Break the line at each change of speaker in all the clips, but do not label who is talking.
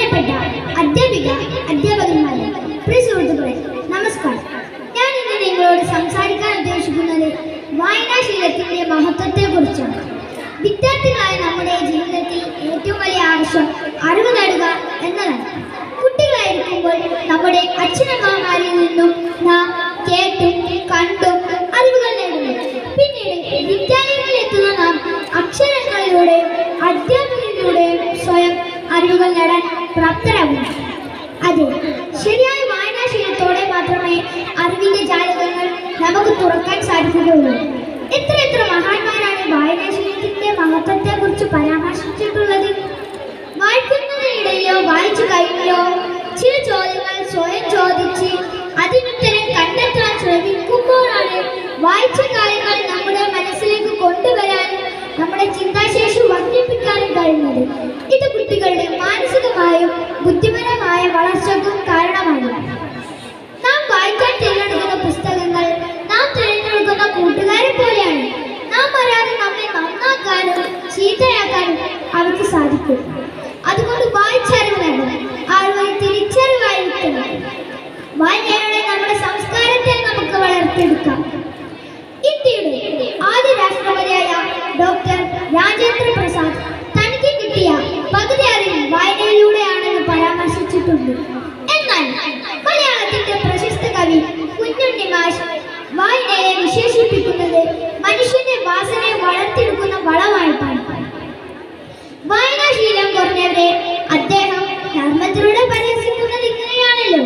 ബഹുമാനപ്പെട്ട അധ്യാപകന്മാരെ, പ്രിയ സുഹൃത്തുക്കളെ, നമസ്കാരം. ഞാൻ ഇന്ന് നിങ്ങളോട് സംസാരിക്കാൻ ഉദ്ദേശിക്കുന്നത് വായനാശീലത്തിന്റെ മഹത്വത്തെക്കുറിച്ചാണ്. വിദ്യാർത്ഥികളായ നമ്മുടെ ജീവിതത്തിൽ ഏറ്റവും വലിയ ആവശ്യം അറിവ് നേടുക എന്നതാണ്. കുട്ടികളായിരിക്കുമ്പോൾ നമ്മുടെ അച്ഛനമ്മമാരിൽ നിന്നും നാം കേട്ടും കണ്ടും അറിവുകൾ നേടുന്നു. പിന്നീട് വിദ്യാലയങ്ങളിൽ എത്തുന്ന നാം അക്ഷരങ്ങളിലൂടെയും അധ്യാപകരിലൂടെയും സ്വയം അറിവുകൾ നേടാൻ പ്രാപ്തരാകുന്നു. അതെ, ശരിയായ വായനാശീലത്തോടെ മാത്രമേ അറിവിന്റെ ജാലകങ്ങൾ നമുക്ക് തുറക്കാൻ സാധിക്കുകയുള്ളൂ. എത്ര മഹാന്മാരാണ് വായനാശീലത്തിന്റെ മഹത്വത്തെ കുറിച്ച് പരാമർശിച്ചിട്ടുള്ളത്. വായിക്കുന്നതിനിടയിലോ വായിച്ചു കഴിഞ്ഞോ ചില ചോദ്യങ്ങൾ സ്വയം ചോദിച്ച് അതിനുത്തരം കണ്ടെത്താൻ ശ്രമിക്കുമ്പോഴാണ് വായിച്ച കാര്യങ്ങൾ നമ്മുടെ മനസ്സിലേക്ക് കൊണ്ടുവരാനും നമ്മുടെ ചിന്താശേഷി വർദ്ധിപ്പിക്കാനും കഴിയുന്നത്. ഇത് കുട്ടികളുടെ മാനസികമായും ബുദ്ധിപരമായ വളർച്ചയ്ക്കും കാരണമാണ്. നാം വായിക്കാൻ തിരഞ്ഞെടുക്കുന്ന പുസ്തകങ്ങൾ നാം തിരഞ്ഞെടുക്കുന്ന കൂട്ടുകാരെ പോലെയാണ്. നാം അറിയാതെ നമ്മെ നന്നാക്കാനും ചീത്തയാക്കാനും അവർക്ക് സാധിക്കും. അതുകൊണ്ട് വായിച്ചറിവ് വേണം, അറിവ് തിരിച്ചറിവായിരിക്കണം. വായനയുടെ നമ്മുടെ സംസ്കാരത്തെ നമുക്ക് വളർത്തിയെടുക്കാം. ഇന്ത്യയുടെ ആദ്യ രാഷ്ട്രപതിയായ ഡോക്ടർ രാജേന്ദ്ര പ്രസാദ് തനിക്ക് കിട്ടിയ പകുതി അറിവ് വായനയിലൂടെയാണെന്ന് പരാമർശിച്ചിട്ടുണ്ട്. എന്നാൽ മലയാളത്തിന്റെ പ്രശസ്ത കവി കുഞ്ഞുണ്ണി മാഷ് വായനയെ വിശേഷിപ്പിക്കുന്നത് മനുഷ്യന്റെ വാസനയെ വളർത്തിയെടുക്കുന്ന വളമായിട്ടാണ്. വായനാശീലം കുറഞ്ഞവരെ അദ്ദേഹം ധർമ്മത്തിലൂടെ പരിഹസിക്കുന്നത് ഇങ്ങനെയാണല്ലോ: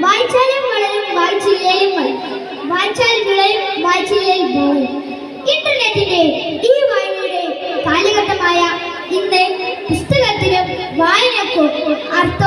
വായിച്ചാലും വളരും, വായിച്ചില്ലേലും വളരും, വായിച്ചാൽ വിളയും, വായിച്ചില്ലേൽ പോയും. ഇന്റർനെറ്റിന്റെ ഈ വായനയുടെ കാലഘട്ടമായ ഇന്ന് പുസ്തകത്തിനും വായനക്കും അർത്ഥം